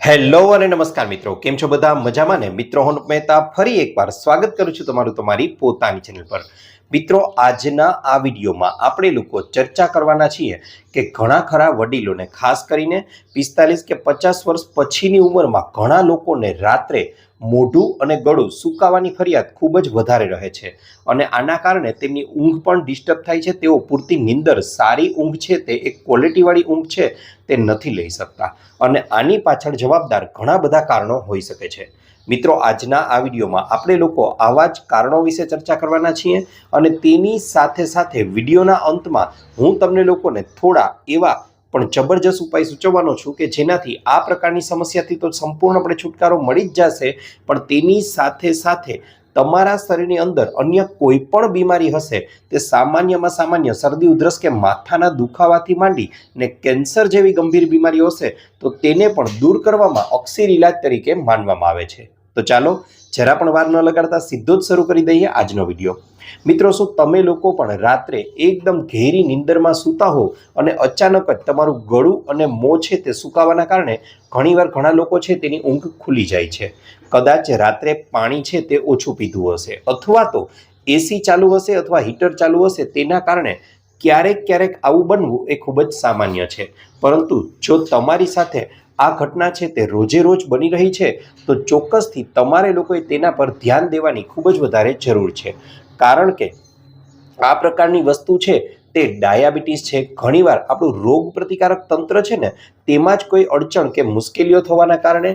Hello અને નમસ્કાર મિત્રો, કેમ છો બધા? મજામાં ને? મિત્રો, હું મહેતા ફરી એકવાર સ્વાગત કરું છું તમારું તમારી પોતાની ચેનલ પર. મિત્રો, આજના આ વિડીયોમાં આપણે લોકો ચર્ચા કરવાના છીએ કે ઘણા ખરા વડીલોને, ખાસ કરીને 45 કે 50 વર્ષ પછીની ઉંમરમાં ઘણા લોકોને રાત્રે મોઢું અને ગળું સુકાવાની ફરિયાદ ખૂબ જ વધારે રહે છે અને આના કારણે તેમની ઊંઘ પણ ડિસ્ટર્બ થાય છે. તેઓ પૂરતી નીંદર, સારી ઊંઘ છે તે એક ક્વોલિટીવાળી ઊંઘ છે તે નથી લઈ શકતા અને આની પાછળ જવાબદાર ઘણા બધા કારણો હોઈ શકે છે. મિત્રો, આજના આ વિડીયોમાં આપણે લોકો આવા જ કારણો વિશે ચર્ચા કરવાના છીએ અને તેની સાથે સાથે વિડીયોના અંતમાં હું તમને લોકોને થોડા એવા પણ જબરજસ્ત ઉપાય સૂચવવાનો છું કે જેનાથી આ પ્રકારની સમસ્યાથી તો સંપૂર્ણપણે છુટકારો મળી જ જશે, પણ તેની સાથે સાથે તમારા શરીરની અંદર અન્ય કોઈ પણ બીમારી હશે તે સામાન્યમાં સામાન્ય શરદી, ઉધરસ કે માથાના દુખાવાથી માંડી ને કેન્સર જેવી ગંભીર બીમારીઓ હશે તો તેને પણ દૂર કરવામાં અક્સિર ઇલાજ તરીકે માનવામાં આવે છે. તો ચાલો જરા પણ વાર ન લગાડતા સીધો જ શરૂ કરી દઈએ આજનો વિડીયો. મિત્રો, શું તમે લોકો પણ રાત્રે એકદમ ઘેરી નીંદરમાં સૂતા હો અને અચાનક જ તમારું ગળું અને મોં છે તે સુકાવાના કારણે ઘણીવાર ઘણા લોકો છે તેની ઊંઘ ખુલી જાય છે? કદાચ રાત્રે પાણી છે તે ઓછું પીધું હશે અથવા તો એસી ચાલુ હશે અથવા હીટર ચાલુ હશે, તેના કારણે ક્યારેક આવું બનવું એ ખૂબ જ સામાન્ય છે. પરંતુ જો તમારી સાથે આ ઘટના છે તે રોજે રોજ બની રહી છે તો ચોક્કસથી તમારે લોકોએ તેના પર ધ્યાન દેવાની ખૂબ જ વધારે જરૂર છે, કારણ કે આ પ્રકારની વસ્તુ છે તે ડાયાબિટીસ છે. ઘણીવાર આપણું રોગ પ્રતિકારક તંત્ર છે ને તેમાં જ કોઈ અડચણ કે મુશ્કેલીઓ થવાના કારણે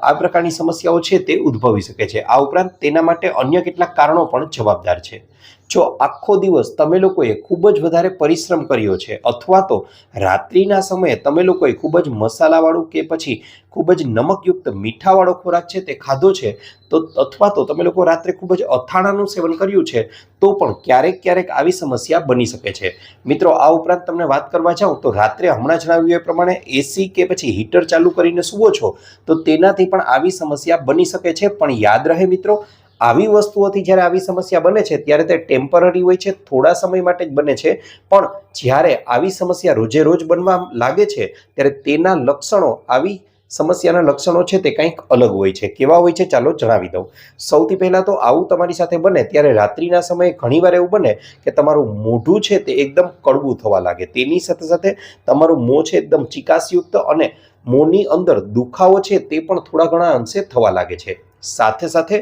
આ પ્રકારની સમસ્યાઓ છે તે ઉદ્ભવી શકે છે. આ ઉપરાંત તેના માટે અન્ય કેટલાક કારણો પણ જવાબદાર છે. જો આખો દિવસ તમે લોકોએ ખૂબ જ વધારે પરિશ્રમ કર્યો છે અથવા તો રાત્રિના સમયે તમે લોકોએ ખૂબ જ મસાલાવાળું કે પછી ખૂબ જ નમકયુક્ત મીઠાવાળો ખોરાક છે તે ખાધો છે, તો અથવા તો તમે લોકો રાત્રે ખૂબ જ અથાણાનું સેવન કર્યું છે, તો પણ ક્યારેક આવી સમસ્યા બની શકે છે. મિત્રો, આ ઉપરાંત તમને વાત કરવા જાઉં તો રાત્રે હમણાં જણાવ્યું એ પ્રમાણે એસી કે પછી હીટર ચાલુ કરીને સૂવો છો તો તેનાથી પણ આવી સમસ્યા બની શકે છે. પણ યાદ રહે મિત્રો, આવી વસ્તુઓથી જ્યારે આવી સમસ્યા બને છે ત્યારે તે ટેમ્પરરી હોય છે, થોડા સમય માટે જ બને છે. પણ જ્યારે આવી સમસ્યા રોજે રોજ બનવા લાગે છે ત્યારે તેના લક્ષણો, આવી સમસ્યાના લક્ષણો છે તે કંઈક અલગ હોય છે. કેવા હોય છે ચાલો જણાવી દઉં. સૌથી પહેલાં તો આવું તમારી સાથે બને ત્યારે રાત્રિના સમયે ઘણીવાર એવું બને કે તમારું મોઢું છે તે એકદમ કડવું થવા લાગે, તેની સાથે સાથે તમારું મોં છે એકદમ ચિકાસયુક્ત અને મોંની અંદર દુખાવો છે તે પણ થોડા ઘણા અંશે થવા લાગે છે. સાથે સાથે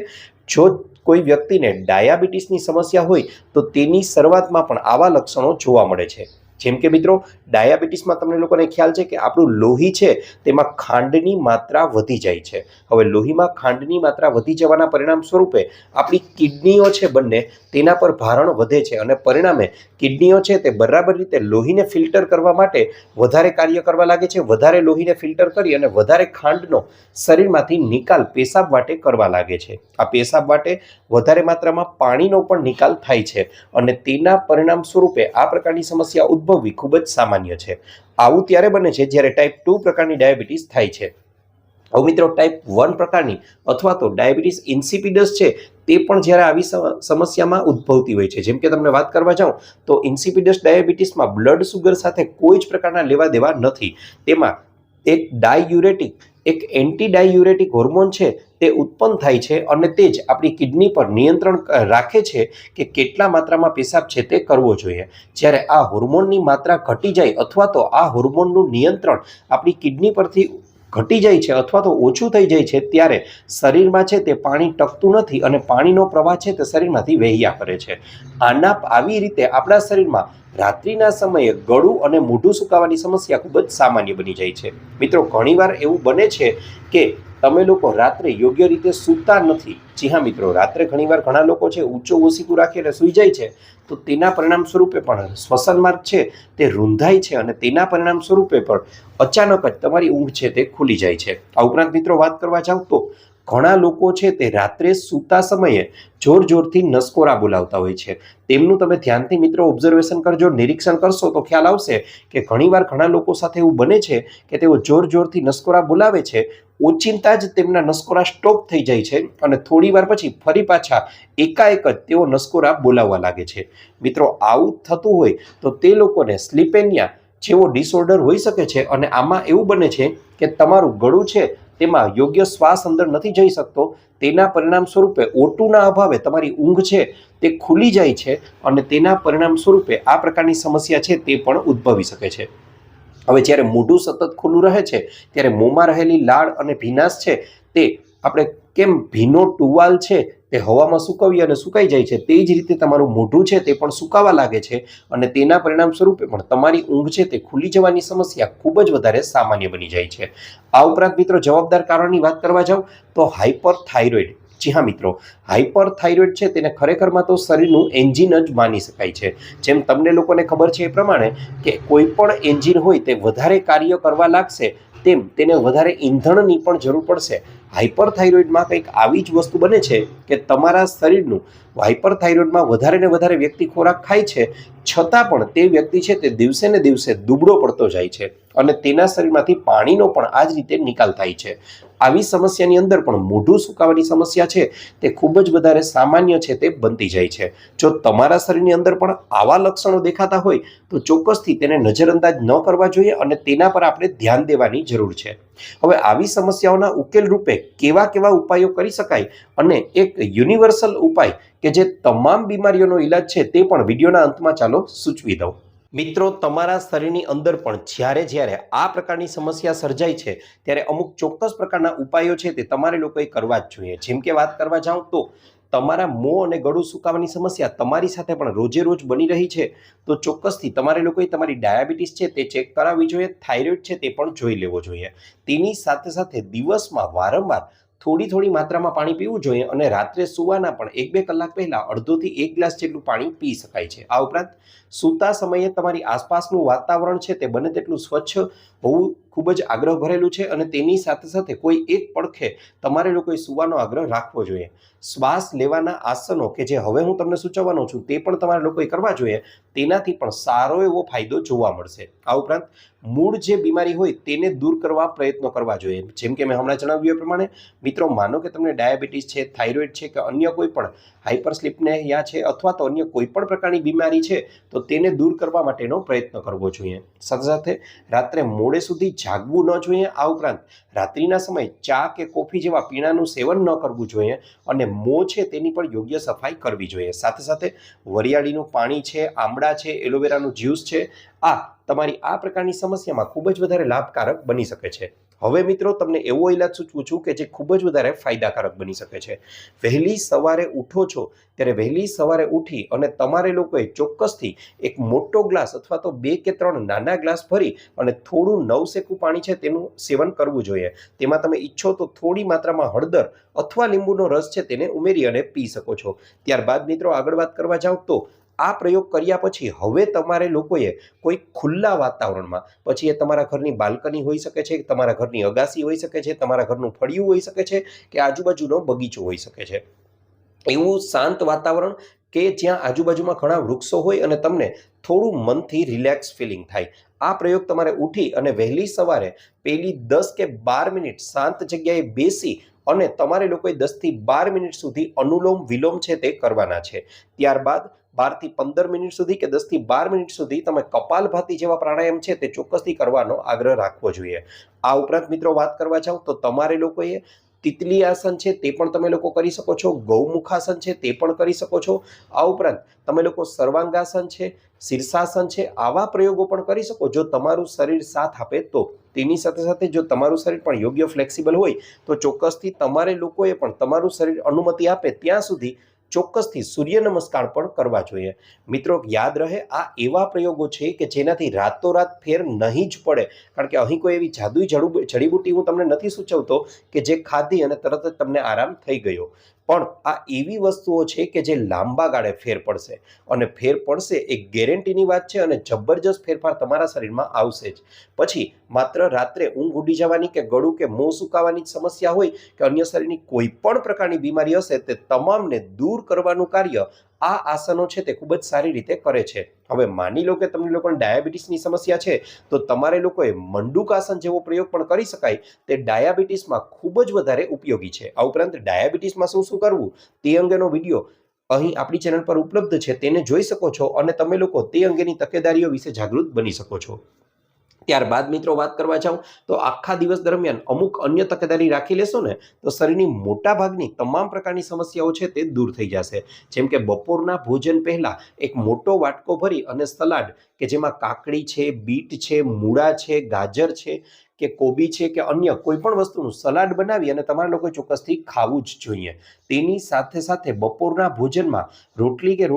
જો કોઈ વ્યક્તિને ડાયાબિટીસની સમસ્યા હોય તો તેની શરૂઆતમાં પણ આવા લક્ષણો જોવા મળે છે. જેમ કે મિત્રો, ડાયાબિટીસમાં તમને લોકોને ખ્યાલ છે કે આપણું લોહી છે તેમાં ખાંડની માત્રા વધી જાય છે. હવે લોહીમાં ખાંડની માત્રા વધી જવાના પરિણામ સ્વરૂપે આપણી કિડનીઓ છે બંને તેના પર ભારણ વધે છે અને પરિણામે કિડનીઓ છે તે બરાબર રીતે લોહીને ફિલ્ટર કરવા માટે વધારે કાર્ય કરવા લાગે છે. વધારે લોહીને ફિલ્ટર કરી અને વધારે ખાંડનો શરીરમાંથી નિકાલ પેશાબ વાટે કરવા લાગે છે. આ પેશાબ વાટે વધારે માત્રામાં પાણીનો પણ નિકાલ થાય છે અને તેના પરિણામ સ્વરૂપે આ પ્રકારની સમસ્યા ઉદ્ભવવી ખૂબ જ સામાન્ય છે. આવું ત્યારે બને છે જ્યારે ટાઈપ 2 પ્રકારની ડાયાબિટીસ થાય છે. હવે મિત્રો, ટાઈપ 1 પ્રકારની અથવા તો ડાયાબિટીસ ઇન્સિપિડસ છે તે પણ જ્યારે આવી સમસ્યામાં ઉદ્ભવતી હોય છે. જેમ કે તમને વાત કરવા જાઉં તો ઇન્સિપિડસ ડાયાબિટીસમાં બ્લડ સુગર સાથે કોઈ જ પ્રકારના લેવા દેવા નથી. તેમાં એક ડાયુરેટિક, એક એન્ટી ડાયુરેટિક હોર્મોન છે તે ઉત્પન્ન થાય છે અને તે જ આપણી કિડની પર નિયંત્રણ રાખે છે કે કેટલા માત્રામાં પેશાબ છે તે કરવો જોઈએ. જ્યારે આ હોર્મોનની માત્રા ઘટી જાય અથવા તો આ હોર્મોનનું નિયંત્રણ આપણી કિડની પરથી ઘટી જાય છે અથવા તો ઓછું થઈ જાય છે ત્યારે શરીરમાં છે તે પાણી ટકતું નથી અને પાણીનો પ્રવાહ છે તે શરીરમાંથી વહેયા કરે છે. આવી રીતે આપણા શરીરમાં રાત્રિના સમયે ગળું અને મોઢું સુકાવાની સમસ્યા ખૂબ જ સામાન્ય બની જાય છે. મિત્રો, ઘણીવાર એવું બને છે કે તમે લોકો રાત્રે યોગ્ય રીતે સૂતા નથી. જી હા મિત્રો, રાત્રે ઘણીવાર ઘણા લોકો છે ઊંચો ઓશિકું રાખીને સૂઈ જાય છે તો તેના પરિણામ સ્વરૂપે પણ શ્વસન માર્ગ છે તે રૂંધાય છે અને તેના પરિણામ સ્વરૂપે પણ અચાનક જ તમારી ઊંઘ છે તે ખુલી જાય છે. આ ઉપરાંત મિત્રો, વાત કરવા જાઉં તો ઘણા લોકો છે તે રાત્રે સૂતા સમયે જોરથી નસકોરા બોલાવતા હોય છે. તેમનું તમે ધ્યાનથી મિત્રો ઓબ્ઝર્વેશન કરજો, નિરીક્ષણ કરશો તો ખ્યાલ આવશે કે ઘણીવાર ઘણા લોકો સાથે એવું બને છે કે તેઓ જોરથી નસકોરા બોલાવે છે, ઓચિંતા જ તેમના નસકોરા સ્ટોપ થઈ જાય છે અને થોડી વાર પછી ફરી પાછા એકાએક જ તેઓ નસકોરા બોલાવવા લાગે છે. મિત્રો, આવું થતું હોય તો તે લોકોને સ્લીપ એનિયા જેવો ડિસઓર્ડર હોઈ શકે છે અને આમાં એવું બને છે કે તમારું ગળું છે તેમાં યોગ્ય શ્વાસ અંદર નથી જઈ શકતો, તેના પરિણામ સ્વરૂપે O2ના અભાવે તમારી ઊંઘ છે તે ખુલી જાય છે અને તેના પરિણામ સ્વરૂપે આ પ્રકારની સમસ્યા છે તે પણ ઉદ્ભવી શકે છે. હવે જ્યારે મોઢું સતત ખુલ્લું રહે છે ત્યારે મોંમાં રહેલી લાળ અને ભીનાશ છે તે આપણે કેમ ભીનો ટુવાલ છે તે હવામાં સૂકવીએ અને સુકાઈ જાય છે, તે જ રીતે તમારું મોઢું છે તે પણ સુકાવા લાગે છે અને તેના પરિણામ સ્વરૂપે પણ તમારી ઊંઘ છે તે ખુલી જવાની સમસ્યા ખૂબ જ વધારે સામાન્ય બની જાય છે. આ ઉપરાંત મિત્રો જવાબદાર કારણની વાત કરવા જાઉં તો હાઇપરથાઇરોઇડ. જી હા મિત્રો, હાઇપરથાઇરોઇડ છે તેને ખરેખરમાં તો શરીરનું એન્જિન જ માની શકાય છે. જેમ તમને લોકોને ખબર છે એ પ્રમાણે કે કોઈ પણ એન્જિન હોય તે વધારે કાર્ય કરવા લાગશે તેમ તેને વધારે ઈંધણની પણ જરૂર પડશે. હાઇપરથાઇરોઇડમાં કંઈક આવી જ વસ્તુ બને છે કે તમારા શરીરનું હાઇપરથાઇરોઇડમાં વધારે ને વધારે વ્યક્તિ ખોરાક ખાય છે છતાં પણ તે વ્યક્તિ છે તે દિવસે ને દિવસે દુબળો પડતો જાય છે અને તેના શરીરમાંથી પાણીનો પણ આ જ રીતે નિકાલ થાય છે. આવી સમસ્યાની અંદર પણ મોઢું સુકાવાની સમસ્યા છે તે ખૂબ જ વધારે સામાન્ય છે તે બનતી જાય છે. જો તમારા શરીરની અંદર પણ આવા લક્ષણો દેખાતા હોય તો ચોક્કસથી તેને નજરઅંદાજ ન કરવા જોઈએ અને તેના પર આપણે ધ્યાન દેવાની જરૂર છે. હવે આવી સમસ્યાઓના ઉકેલ રૂપે કેવા કેવા ઉપાયો કરી શકાય અને એક યુનિવર્સલ ઉપાય કે જે તમામ બીમારીઓનો ઈલાજ છે તે પણ વિડીયોના અંતમાં ચાલો સૂચવી દઉં. મિત્રો, તમારા શરીરની અંદર પણ જ્યારે આ પ્રકારની સમસ્યા સર્જાય છે ત્યારે અમુક ચોક્કસ પ્રકારના ઉપાયો છે તે તમારે લોકોએ કરવા જ જોઈએ. જેમ કે વાત કરવા જાઉં તો તમારા મોં અને ગળું સુકાવાની સમસ્યા તમારી સાથે પણ રોજે રોજ બની રહી છે તો ચોક્કસથી તમારે લોકોએ તમારી ડાયાબિટીસ છે તે ચેક કરાવવી જોઈએ, થાઇરોઇડ છે તે પણ જોઈ લેવો જોઈએ. તેની સાથે સાથે દિવસમાં વારંવાર થોડી માત્રામાં પાણી પીવું જોઈએ અને રાત્રે સૂવાના પણ 1-2 કલાક પહેલા અડધોથી 1 ગ્લાસ જેટલું પાણી પી શકાય છે. આ ઉપરાંત સૂતા સમયે તમારી આસપાસનું વાતાવરણ છે તે બને તેટલું સ્વચ્છ હોવું ખૂબ જ આગ્રહ ભરેલું છે અને તેની સાથે સાથે કોઈ એક પડખે તમારે લોકોએ સૂવાનો આગ્રહ રાખવો જોઈએ. શ્વાસ લેવાના આસનો કે જે હવે હું તમને સૂચવવાનો છું તે પણ તમારે લોકોએ કરવા જોઈએ, તેનાથી પણ સારો એવો ફાયદો જોવા મળશે. આ ઉપરાંત મૂળ જે બીમારી હોય તેને દૂર કરવા પ્રયત્નો કરવા જોઈએ. જેમ કે મેં હમણાં જણાવ્યું એ પ્રમાણે મિત્રો, માનો કે તમને ડાયાબિટીસ છે, થાઇરોઇડ છે કે અન્ય કોઈ પણ હાઇપરસ્લિપનેમિયા છે અથવા તો અન્ય કોઈ પણ પ્રકારની બીમારી છે તો તેને દૂર કરવા માટેનો પ્રયત્ન કરવો જોઈએ. સાથે સાથે રાત્રે મોડે સુધી જાગવું ન જોઈએ. આ ઉપરાંત રાત્રિના સમયે ચા કે કોફી જેવા પીણાનું સેવન ન કરવું જોઈએ અને મોં છે તેની પણ યોગ્ય સફાઈ કરવી જોઈએ. સાથે સાથે વરિયાળીનું પાણી છે, આમળા છે, એલોવેરાનું જ્યુસ છે, આ તમારી આ પ્રકારની સમસ્યામાં ખૂબ જ વધારે લાભકારક બની શકે છે. હવે મિત્રો, તમને એવો ઇલાજ સૂચવું છું કે જે ખૂબ જ વધારે ફાયદાકારક બની શકે છે. વહેલી સવારે ઉઠો છો ત્યારે વહેલી સવારે ઉઠી અને તમારે લોકોએ ચોક્કસથી એક મોટો ગ્લાસ અથવા તો 2 કે 3 નાના ગ્લાસ ભરી અને થોડું નવસેકું પાણી છે તેનું સેવન કરવું જોઈએ. તેમાં તમે ઈચ્છો તો થોડી માત્રામાં હળદર અથવા લીંબુનો રસ છે તેને ઉમેરી અને પી શકો છો. ત્યારબાદ મિત્રો આગળ વાત કરવા જાઉં તો આ પ્રયોગ કર્યા પછી હવે તમારે લોકોએ કોઈ ખુલ્લા વાતાવરણમાં, પછી એ તમારા ઘરની બાલ્કની હોઈ શકે છે, તમારા ઘરની અગાસી હોઈ શકે છે, તમારા ઘરનું ફળિયું હોઈ શકે છે કે આજુબાજુનો બગીચો હોઈ શકે છે, એવું શાંત વાતાવરણ કે જ્યાં આજુબાજુમાં ઘણા વૃક્ષો હોય અને તમને થોડું મનથી રિલેક્સ ફિલિંગ થાય. આ પ્રયોગ તમારે ઉઠી અને વહેલી સવારે પહેલી 10 કે 12 મિનિટ શાંત જગ્યાએ બેસી અને તમારે લોકોએ 10 થી 12 મિનિટ સુધી અનુલોમ વિલોમ છે તે કરવાના છે. ત્યારબાદ 12 થી 15 મિનિટ સુધી કે 10 થી 12 મિનિટ સુધી તમે કપાલભાતિ જેવા પ્રાણાયામ છે તે ચોક્કસથી કરવાનો આગ્રહ રાખવો જોઈએ. આ ઉપરાંત મિત્રો વાત કરવા જાઉં તો તમારે લોકોએ તિતલી આસન છે તે પણ તમે લોકો કરી શકો છો, ગૌમુખાસન છે તે પણ કરી શકો છો. આ ઉપરાંત તમે લોકો સર્વાંગાસન છે, શીર્ષાસન છે, આવા પ્રયોગો પણ કરી શકો જો તમારું શરીર સાથ આપે તો. તેની સાથે સાથે જો તમારું શરીર પણ યોગ્ય ફ્લેક્સિબલ હોય તો ચોક્કસથી તમારે લોકોએ પણ તમારું શરીર અનુમતિ આપે ત્યાં સુધી ચોક્કસથી સૂર્ય નમસ્કાર પણ કરવા જોઈએ. મિત્રો, યાદ રહે આ એવા પ્રયોગો છે કે જેનાથી રાતોરાત ફેર નહીં જ પડે, કારણ કે અહીં કોઈ એવી જાદુઈ જડીબુટી હું તમને નથી સૂચવતો કે જે ખાધી અને તરત જ તમને આરામ થઈ ગયો, પણ આ એવી વસ્તુઓ છે કે જે લાંબા ગાળે ફેર પડશે અને ફેર પડશે એ ગેરંટીની વાત છે અને જબરજસ્ત ફેરફાર તમારા શરીરમાં આવશે જ. પછી માત્ર રાત્રે ઊંઘ ઉડી જવાની કે ગળું કે મોં સુકાવાની સમસ્યા હોય કે અન્ય શરીરની કોઈ પણ પ્રકારની બીમારી હશે તે તમામને દૂર કરવાનું કાર્ય આ આસનો છે તે ખૂબ જ સારી રીતે કરે છે. હવે માની લો કે તમને લોકોને ડાયાબિટીસની સમસ્યા છે તો તમારે લોકોએ મંડુકાસન જેવો પ્રયોગ પણ કરી શકાય. તે ડાયાબિટીસમાં ખૂબ જ વધારે ઉપયોગી છે. આ ઉપરાંત ડાયાબિટીસમાં શું કરવું તે અંગેનો વિડીયો અહીં આપણી ચેનલ પર ઉપલબ્ધ છે, તેને જોઈ શકો છો અને તમે લોકો તે અંગેની તકેદારીઓ વિશે જાગૃત બની શકો છો. ત્યારબાદ મિત્રો વાત કરવા જાઉં તો આખા દિવસ દરમિયાન અમુક અન્ય તકેદારી રાખી લેશો ને તો શરીરની મોટા ભાગની તમામ પ્રકારની સમસ્યાઓ છે તે દૂર થઈ જશે. જેમ કે બપોરના ભોજન પહેલા એક મોટો વાટકો ભરી અને સલાડ કે જેમાં કાકડી છે, બીટ છે, મૂળા છે, ગાજર છે કે કોબી છે કે અન્ય કોઈ પણ વસ્તુનું સલાડ બનાવી અને તમારા લોકોએ ચોક્કસથી ખાવું જ જોઈએ. તેની સાથે સાથે બપોરના ભોજનમાં રોટલી કે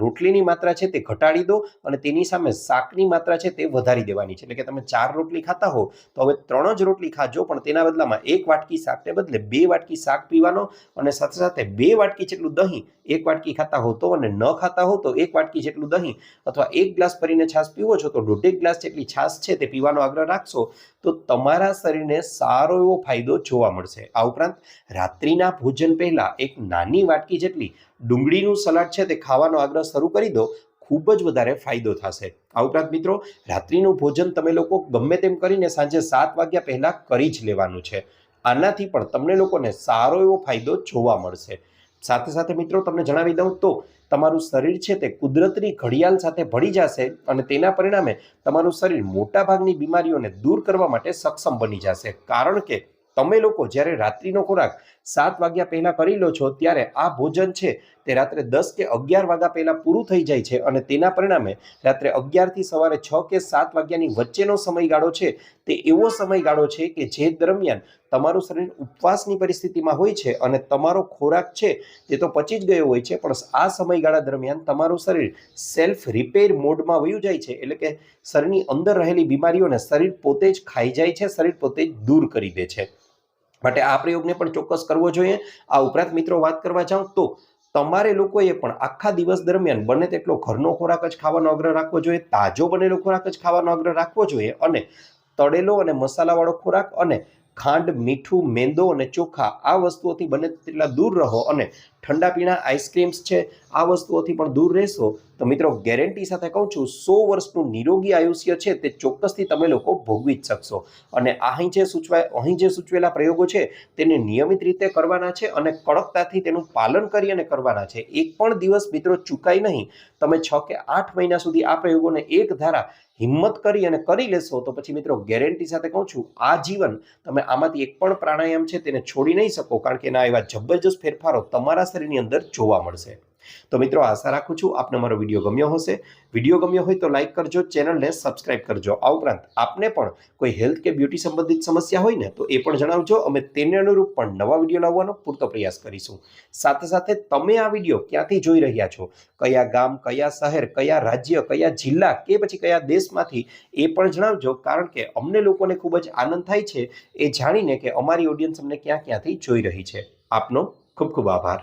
રોટલીની માત્રા છે તે ઘટાડી દો અને તેની સામે શાકની માત્રા છે તે વધારી દેવાની છે. એટલે કે તમે 4 રોટલી ખાતા હો તો હવે 3 જ રોટલી ખાજો, પણ તેના બદલામાં 1 વાટકી શાકને બદલે 2 વાટકી શાક પીવાનો અને સાથે સાથે 2 વાટકી જેટલું દહીં, 1 વાટકી ખાતા હો તો અને ન ખાતા હો તો 1 વાટકી જેટલું દહીં અથવા 1 ગ્લાસ ભરીને છાશ પીવો છો તો 1.5 ગ્લાસ જેટલી છાશ છે તે પીવાનો આગ્રહ રાખશો તો તમારા શરીરને સારો એવો ફાયદો જોવા મળશે. આ ઉપરાંત રાત્રિના ભોજન પહેલા એક નાની વાટકી જેટલી ડુંગળીનું સલાડ છે તે ખાવાનો આગ્રહ શરૂ કરી દો, ખૂબ જ વધારે ફાયદો થશે. આ ઉપરાંત મિત્રો રાત્રિનું ભોજન તમે લોકો ગમે તેમ કરીને સાંજે 7 વાગ્યા પહેલા કરી જ લેવાનું છે. આનાથી પણ તમને લોકોને સારો એવો ફાયદો જોવા મળશે. સાથે સાથે મિત્રો તમને જણાવી દઉં તો તમારું શરીર છે તે કુદરતની ઘડિયાળ સાથે ભળી જશે અને તેના પરિણામે તમારું શરીર મોટાભાગની બીમારીઓને દૂર કરવા માટે સક્ષમ બની જશે. કારણ કે તમે લોકો જ્યારે રાત્રિનો ખોરાક 7 વાગ્યા પહેલા કરી લો છો ત્યારે આ ભોજન છે તે રાત્રે 10 કે 11 વાગ્યા પહેલા પૂરું થઈ જાય છે અને તેના પરિણામે રાત્રે 11 થી સવારે 6 કે 7 વાગ્યાની વચ્ચેનો સમયગાળો છે તે એવો સમયગાળો છે કે જે દરમિયાન તમારું શરીર ઉપવાસની પરિસ્થિતિમાં હોય છે અને તમારો ખોરાક છે તે તો પચી જ ગયો હોય છે, પણ આ સમયગાળા દરમિયાન તમારું શરીર સેલ્ફ રિપેર મોડમાં વયું જાય છે. એટલે કે શરીરની અંદર રહેલી બીમારીઓને શરીર પોતે જ ખાઈ જાય છે, શરીર પોતે જ દૂર કરી દે છે. માટે આ પ્રયોગને પણ ચોક્કસ કરવો જોઈએ. આ ઉપરાંત મિત્રો વાત કરવા જાઉં તો તમારે લોકોએ પણ આખા દિવસ દરમિયાન બને તેટલો ઘરનો ખોરાક જ ખાવાનો આગ્રહ રાખવો જોઈએ, તાજો બનેલો ખોરાક જ ખાવાનો આગ્રહ રાખવો જોઈએ અને તળેલો અને મસાલાવાળો ખોરાક અને ખાંડ, મીઠું, મેંદો અને ચોખા આ વસ્તુઓથી બને તેટલા દૂર રહો અને ઠંડા પીણા, આઈસ્ક્રીમ્સ છે આ વસ્તુઓથી પણ દૂર રહેશો તો મિત્રો ગેરંટી સાથે કહું છું 100 વર્ષનું નિરોગી આયુષ્ય છે તે ચોક્કસથી તમે લોકો ભોગવી જ શકશો. અને અહીં જે સૂચવેલા પ્રયોગો છે તેને નિયમિત રીતે કરવાના છે અને કડકતાથી તેનું પાલન કરી અને કરવાના છે. એક પણ દિવસ મિત્રો ચૂકાય નહીં. તમે 6 કે 8 મહિના સુધી આ પ્રયોગોને એક ધારા હિંમત કરી અને કરી લેશો તો પછી મિત્રો ગેરંટી સાથે કહું છું આ જીવન તમે આમાંથી એક પણ પ્રાણાયામ છે તેને છોડી નહીં શકો, કારણ કે એના એવા જબરજસ્ત ફેરફારો તમારા શરીરની અંદર જોવા મળશે. તો મિત્રો આશા રાખું છું આપને મારો વિડીયો ગમ્યો હશે. વિડીયો ગમ્યો હોય તો લાઈક કરજો, ચેનલને સબસ્ક્રાઇબ કરજો. આ ઉપરાંત આપને પણ કોઈ હેલ્થ કે બ્યુટી સંબંધિત સમસ્યા હોય ને તો એ પણ જણાવજો. અમે તેને અનુરૂપ પણ નવા વિડીયો લાવવાનો પૂરતો પ્રયાસ કરીશું. સાથે સાથે તમે આ વિડીયો ક્યાંથી જોઈ રહ્યા છો, કયા ગામ, કયા શહેર, કયા રાજ્ય, કયા જિલ્લા કે પછી કયા દેશમાંથી એ પણ જણાવજો, કારણ કે અમને લોકોને ખૂબ જ આનંદ થાય છે એ જાણીને કે અમારી ઓડિયન્સ અમને ક્યાંથી જોઈ રહી છે. આપનો ખૂબ ખૂબ આભાર.